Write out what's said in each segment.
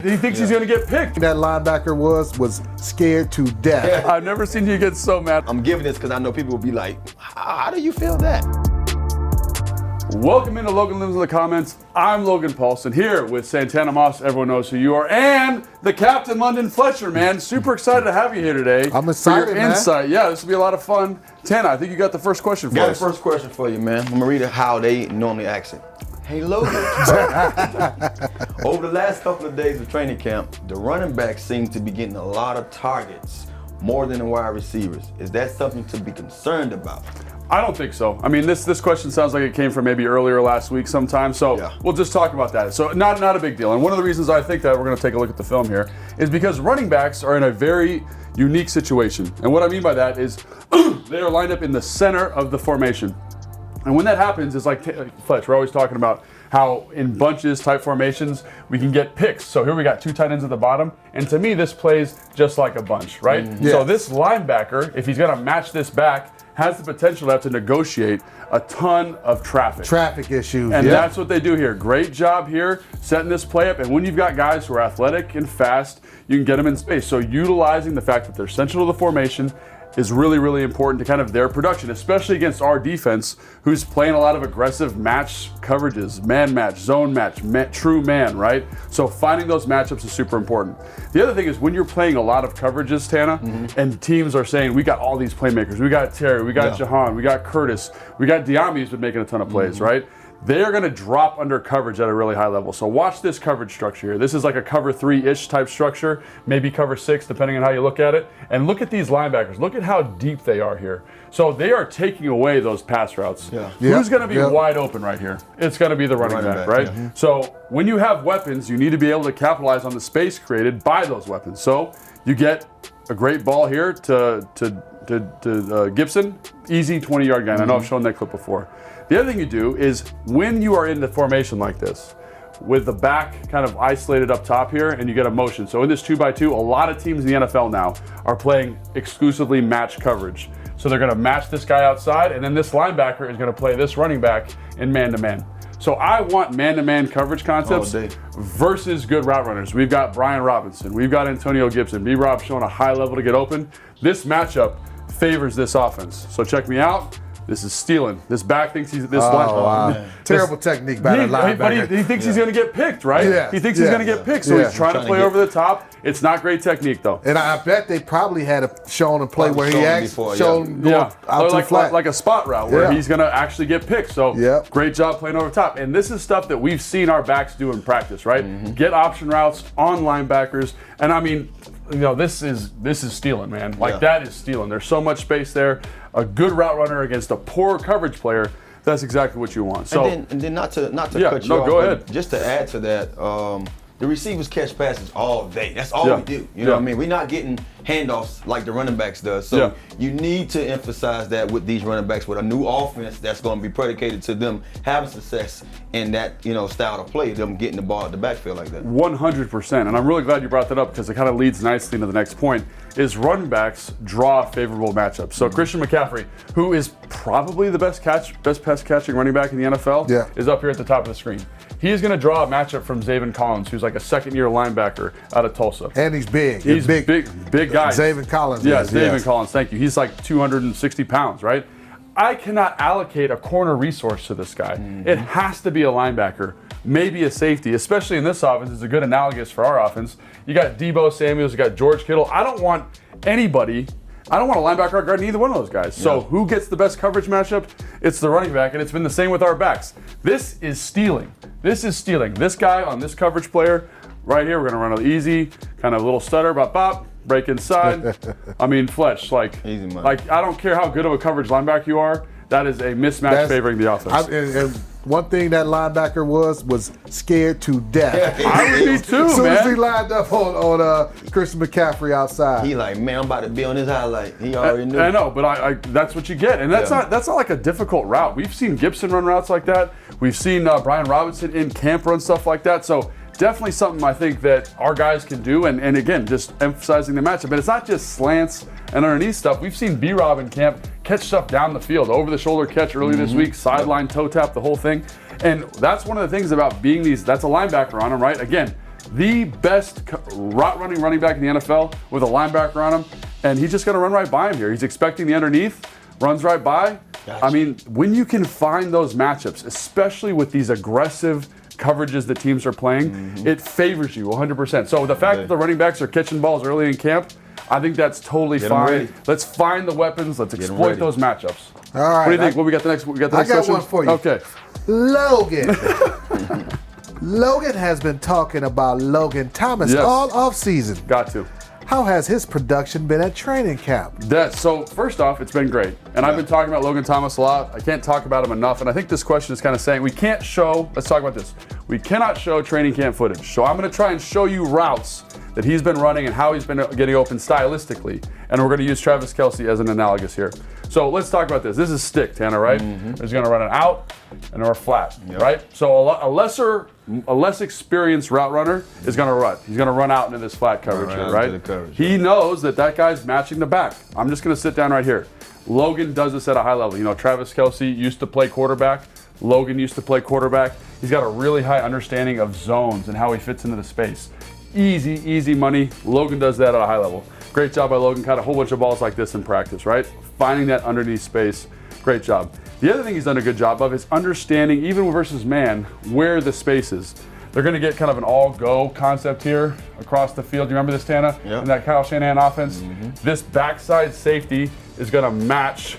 He thinks he's going to get picked. That linebacker was scared to death. I've never seen you get so mad. I'm giving this because I know people will be like, how do you feel that? Welcome into Logan Lives in the comments. I'm Logan Paulsen here with Santana Moss. Everyone knows who you are. And the captain, London Fletcher, man. Super excited to have you here today. I'm excited, for your man. insight. Yeah, this will be a lot of fun. Tana, I think you got the first question for us. Got the first question for you, man. I'm going to read it how they normally ask it. Hey, Logan. Over the last couple of days of training camp, the running backs seem to be getting a lot of targets, more than the wide receivers. Is that something to be concerned about? I don't think so. I mean, this question sounds like it came from maybe earlier last week sometime, so Yeah. We'll just talk about that. So not a big deal. And one of the reasons I think that we're going to take a look at the film here is because running backs are in a very unique situation. And what I mean by that is they are lined up in the center of the formation. And when that happens, it's like Fletch, we're always talking about how in bunches type formations we can get picks. So here we got two tight ends at the bottom, and to me this plays just like a bunch, right? Yes. So this linebacker, if he's going to match this back, has the potential to have to negotiate a ton of traffic issues. and that's what they do here. Great job here setting this play up. And when you've got guys who are athletic and fast, you can get them in space. So utilizing the fact that they're central to the formation is really, really important to kind of their production, especially against our defense, who's playing a lot of aggressive match coverages, man match, zone match, true man, right? So finding those matchups is super important. The other thing is when you're playing a lot of coverages, Tana, and teams are saying, we got all these playmakers, we got Terry, we got Jahan, we got Curtis, we got Diami who's been making a ton of plays, right? They are going to drop under coverage at a really high level. So watch this coverage structure here. This is like a cover 3-ish type structure, maybe cover 6, depending on how you look at it. And look at these linebackers. Look at how deep they are here. So they are taking away those pass routes. Yeah. Who's going to be wide open right here? It's going to be the running back, right? Yeah. So when you have weapons, you need to be able to capitalize on the space created by those weapons. So you get a great ball here to Gibson, easy 20-yard guy. I know I've shown that clip before. The other thing you do is when you are in the formation like this, with the back kind of isolated up top here, and you get a motion. So in this 2x2, a lot of teams in the NFL now are playing exclusively match coverage. So they're going to match this guy outside, and then this linebacker is going to play this running back in man-to-man. So I want man-to-man coverage concepts versus good route runners. We've got Brian Robinson. We've got Antonio Gibson. B-Rob showing a high level to get open. This matchup favors this offense. So check me out. This is stealing. This back thinks he's this line. Terrible technique by that linebacker. But he thinks he's going to get picked, right? Yeah. He thinks he's going to get picked, so he's trying to play over the top. It's not great technique, though. And I bet they probably had shown a play where he actually showed out to flat. Like a spot route where he's going to actually get picked. So great job playing over top. And this is stuff that we've seen our backs do in practice, right? Get option routes on linebackers. And I mean, you know, this is stealing, man. Like that is stealing. There's so much space there. A good route runner against a poor coverage player, that's exactly what you want. So and then not to cut you off, go ahead. Just to add to that, the receivers catch passes all day. That's all we do. You know what I mean? We're not getting handoffs like the running backs does. So you need to emphasize that with these running backs with a new offense that's going to be predicated to them having success in that, you know, style of play, them getting the ball at the backfield like that. 100%. And I'm really glad you brought that up because it kind of leads nicely into the next point is running backs draw favorable matchups. So Christian McCaffrey, who is probably the best pass catching running back in the NFL, is up here at the top of the screen. He is going to draw a matchup from Zaven Collins, who's like a second-year linebacker out of Tulsa. And he's big. He's big guy. Zaven Collins. Yeah, Zaven Collins, thank you. He's like 260 pounds, right? I cannot allocate a corner resource to this guy. It has to be a linebacker, maybe a safety, especially in this offense. It's a good analogous for our offense. You got Deebo Samuels, you got George Kittle. I don't want a linebacker or guard either one of those guys. So who gets the best coverage matchup? It's the running back, and it's been the same with our backs. This is stealing. This guy on this coverage player right here, we're going to run an easy, kind of a little stutter, bop, break inside. I mean, Fletch, like I don't care how good of a coverage linebacker you are, that is a mismatch favoring the offense. And one thing that linebacker was scared to death. I would be too, as soon man. as he lined up on Christian McCaffrey outside. He like, man, I'm about to be on his highlight. He already knew. I know, but that's what you get. And that's not like a difficult route. We've seen Gibson run routes like that. We've seen Brian Robinson in camp run stuff like that. So definitely something I think that our guys can do. And again, just emphasizing the matchup. But it's not just slants and underneath stuff. We've seen B-Rob in camp catch stuff down the field, over the shoulder catch early this week, sideline toe tap, the whole thing. And that's one of the things about being that's a linebacker on him, right? Again, the best route running back in the NFL with a linebacker on him, and he's just going to run right by him here. He's expecting the underneath, runs right by. Gotcha. I mean, when you can find those matchups, especially with these aggressive coverages that teams are playing, it favors you 100%. So the fact that the running backs are catching balls early in camp, I think that's totally fine. Let's find the weapons. Let's exploit those matchups. All right. What do you think? What we got the next? We got the next I got question? one for you. Okay. Logan. Logan has been talking about Logan Thomas all offseason. Got to. How has his production been at training camp? So first off, it's been great. And I've been talking about Logan Thomas a lot. I can't talk about him enough. And I think this question is kind of saying we can't show, let's talk about this. We cannot show training camp footage. So I'm going to try and show you routes that he's been running and how he's been getting open stylistically. And we're going to use Travis Kelce as an analogous here. So let's talk about this. This is stick, Tanner, right? He's going to run an out and or flat, right? So a less experienced route runner is going to run. He's going to run out into this flat coverage here, right? He knows that guy's matching the back. I'm just going to sit down right here. Logan does this at a high level. You know, Travis Kelce used to play quarterback. Logan used to play quarterback. He's got a really high understanding of zones and how he fits into the space. Easy money. Logan does that at a high level. Great job by Logan. Caught a whole bunch of balls like this in practice, right? Finding that underneath space. Great job. The other thing he's done a good job of is understanding, even versus man, where the space is. They're going to get kind of an all-go concept here across the field. Do you remember this, Tana? Yep. In that Kyle Shanahan offense? This backside safety is going to match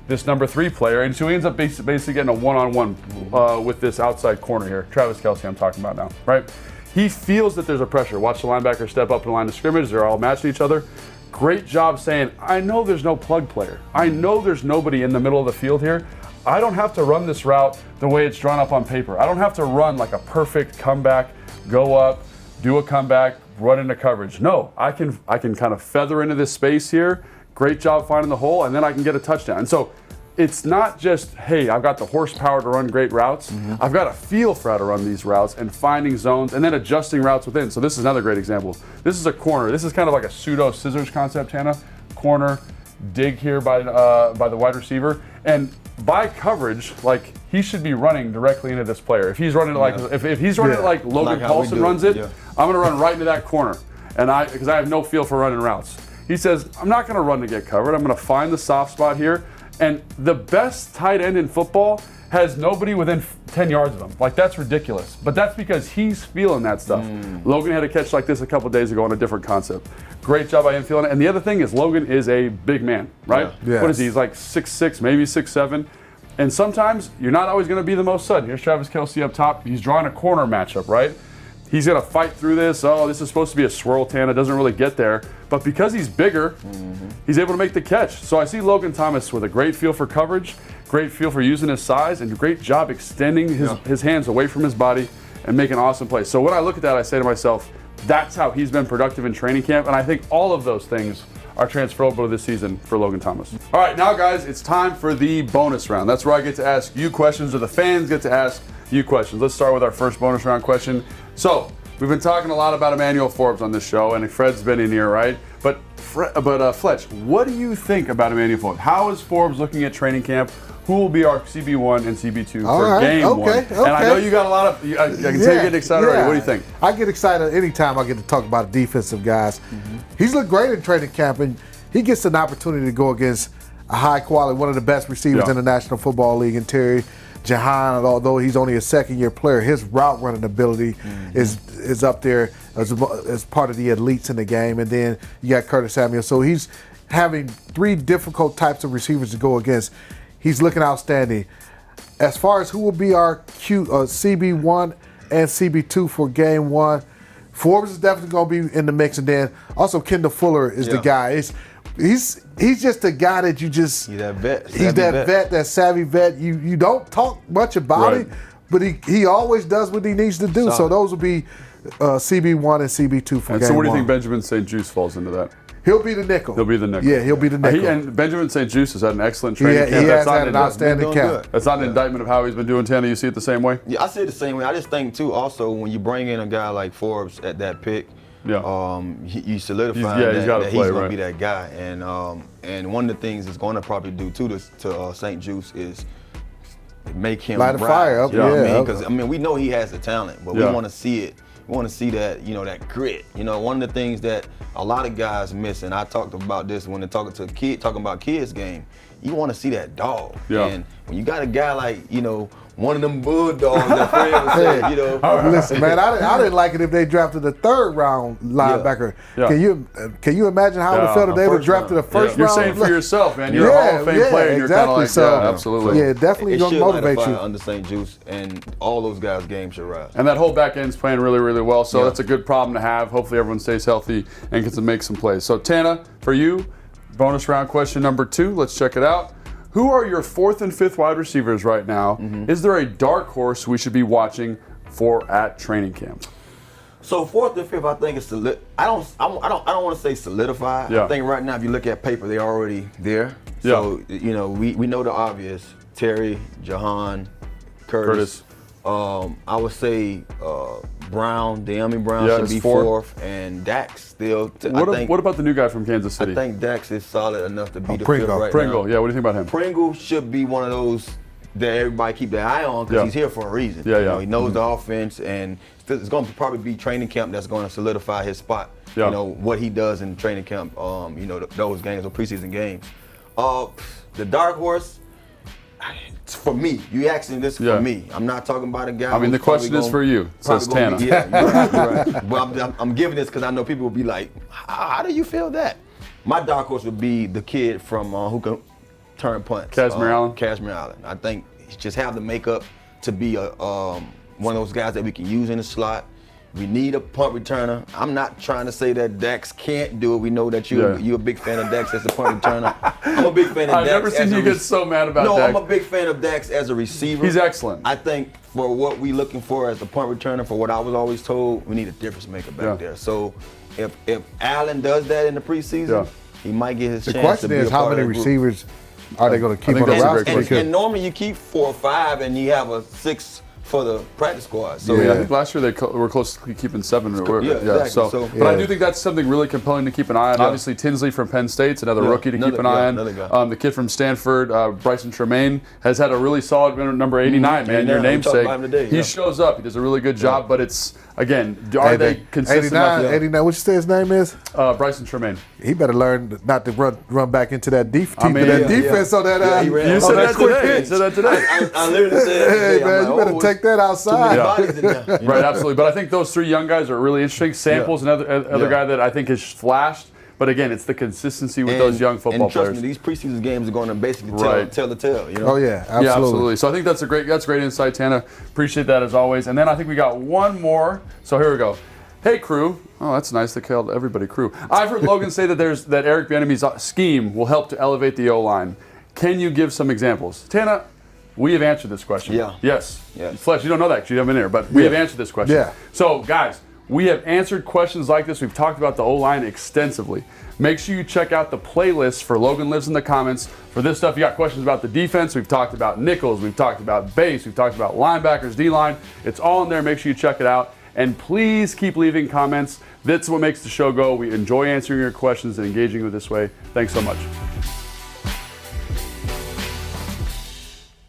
this number 3 player, and so he ends up basically getting a one-on-one with this outside corner here. Travis Kelce I'm talking about now, right? He feels that there's a pressure. Watch the linebacker step up in the line of scrimmage. They're all matching each other. Great job saying, I know there's no plug player. I know there's nobody in the middle of the field here. I don't have to run this route the way it's drawn up on paper. I don't have to run like a perfect comeback, go up, do a comeback, run into coverage. No, I can kind of feather into this space here. Great job finding the hole, and then I can get a touchdown. And so it's not just, hey, I've got the horsepower to run great routes. I've got a feel for how to run these routes and finding zones and then adjusting routes within. So this is another great example. This is a corner. This is kind of like a pseudo scissors concept, Hannah. Corner, dig here by the wide receiver. And by coverage, like, he should be running directly into this player. If he's running it like if he's running it like Logan Paulsen runs it, I'm gonna run right into that corner. And because I have no feel for running routes. He says, I'm not gonna run to get covered. I'm gonna find the soft spot here. And the best tight end in football has nobody within 10 yards of him. Like, that's ridiculous. But that's because he's feeling that stuff. Logan had a catch like this a couple days ago on a different concept. Great job by him feeling it. And the other thing is Logan is a big man, right? Yes. What is he? He's like 6'6", maybe 6'7". And sometimes you're not always going to be the most sudden. Here's Travis Kelce up top. He's drawing a corner matchup, right? He's going to fight through this. Oh, this is supposed to be a swirl, Tana. Doesn't really get there. But because he's bigger, he's able to make the catch. So I see Logan Thomas with a great feel for coverage, great feel for using his size, and a great job extending his hands away from his body and making awesome plays. So when I look at that, I say to myself, that's how he's been productive in training camp. And I think all of those things are transferable this season for Logan Thomas. All right, now, guys, it's time for the bonus round. That's where I get to ask you questions, or the fans get to ask you questions. Let's start with our first bonus round question. So we've been talking a lot about Emmanuel Forbes on this show, and Fred's been in here, right? But Fletch, what do you think about Emmanuel Forbes? How is Forbes looking at training camp? Who will be our CB1 and CB2 for game one? And I know you got a lot of, I can tell you're getting excited already. What do you think? I get excited anytime I get to talk about defensive guys. He's looked great in training camp, and he gets an opportunity to go against a high quality, one of the best receivers in the National Football League, and Terry Jahan. Although he's only a second-year player, his route running ability is up there as part of the elites in the game. And then you got Curtis Samuel. So he's having 3 difficult types of receivers to go against. He's looking outstanding. As far as who will be our CB1 and CB2 for game one, Forbes is definitely going to be in the mix. And then also Kendall Fuller is the guy. He's just a guy that you just... He's that vet. He's that vet, that savvy vet. You don't talk much about him, but he always does what he needs to do. So those will be CB1 and CB2 for game one. So what do you think Benjamin St. Juice falls into that? He'll be the nickel. He'll be the nickel. Yeah, he'll be the nickel. And Benjamin St. Juice has had an excellent training camp. He has had an outstanding camp. That's not an indictment of how he's been doing, Tanner. You see it the same way? Yeah, I see it the same way. I just think, too, also, when you bring in a guy like Forbes at that pick, you solidify that he's going to be that guy. And one of the things it's going to probably do, too, to St. Juice is make him light a fire up. You know what I mean? Because, we know he has the talent, but we want to see it We want to see that, that grit. One of the things that a lot of guys miss, and I talked about this when they're talking about kids game. You want to see that dog. Yeah. And when you got a guy like, one of them bulldogs that Fred was saying, Listen, man, I didn't like it if they drafted the 3rd round linebacker. Yeah. Can you imagine how it would feel if they would drafted the first round? You're saying for yourself, man. You're a Hall of Fame player. And you're kind of like, absolutely. Yeah, definitely going to motivate you. Under St. Juice, and all those guys' games should rise. And that whole back end's playing really, really well. So that's a good problem to have. Hopefully everyone stays healthy and gets to make some plays. So Tana, for you, bonus round question number 2. Let's check it out. Who are your 4th and 5th wide receivers right now? Is there a dark horse we should be watching for at training camp? So 4th and 5th, I think it's I don't want to say solidified. Yeah. I think right now, if you look at paper, they're already there. So we know the obvious: Terry, Jahan, Curtis. I would say De'Ami Brown should be 4th, and Dax still. What about the new guy from Kansas City? I think Dax is solid enough to be the Pringle. 5th right Pringle, now. yeah. What do you think about him? Pringle should be one of those that everybody keep their eye on because he's here for a reason. Yeah. He knows the offense, and it's going to probably be training camp that's going to solidify his spot. Yeah. What he does in training camp. Those games, those preseason games. The dark horse. For me, you asking this for me. I'm not talking about a guy. I mean, the question is for you. It says Tana. You're right. Well, I'm giving this because I know people will be like, how do you feel that? My dark horse would be the kid from who can turn punts. Kazmir Allen? Kazmir Allen. I think he just have the makeup to be one of those guys that we can use in the slot. We need a punt returner. I'm not trying to say that Dax can't do it. We know that you're a big fan of Dax as a punt returner. I'm a big fan of Dax. I've never seen you get so mad about Dax. No, I'm a big fan of Dax as a receiver. He's excellent. I think for what we're looking for as a punt returner, for what I was always told, we need a difference maker back there. So if Allen does that in the preseason, he might get his chance. The question is, how many receivers are they going to keep on the roster? And normally you keep 4 or 5, and you have a 6 for the practice squad. So I think last year they were close to keeping 7. Exactly. But I do think that's something really compelling to keep an eye on. Obviously, Tinsley from Penn State's another rookie to keep an eye on. The kid from Stanford, Bryson Tremaine, has had a really solid number 89, man. Your namesake. He shows up. He does a really good job, but it's, again, are they consistent enough? 89, what you say his name is? Bryson Tremaine. He better learn not to run back into that defense on that. You said that today. You said that today. I literally said, hey, man, you better take that outside. Right, absolutely. But I think those 3 young guys are really interesting. Sample's another guy that I think has flashed. But again, it's the consistency with those young football players. And trust me, these preseason games are going to basically tell the tale. Oh yeah, absolutely. Yeah, absolutely. So I think that's great insight, Tana. Appreciate that as always. And then I think we got one more. So here we go. Hey crew. Oh, that's nice. They called everybody crew. I've heard Logan say that Eric Bieniemy's scheme will help to elevate the O-line. Can you give some examples, Tana? We have answered this question. Yes. Fletch, you don't know that because you haven't been here, but we have answered this question. So, guys, we have answered questions like this. We've talked about the O-line extensively. Make sure you check out the playlist for Logan Lives in the comments. For this stuff, you got questions about the defense. We've talked about nickels. We've talked about base. We've talked about linebackers, D-line. It's all in there. Make sure you check it out. And please keep leaving comments. That's what makes the show go. We enjoy answering your questions and engaging with this way. Thanks so much.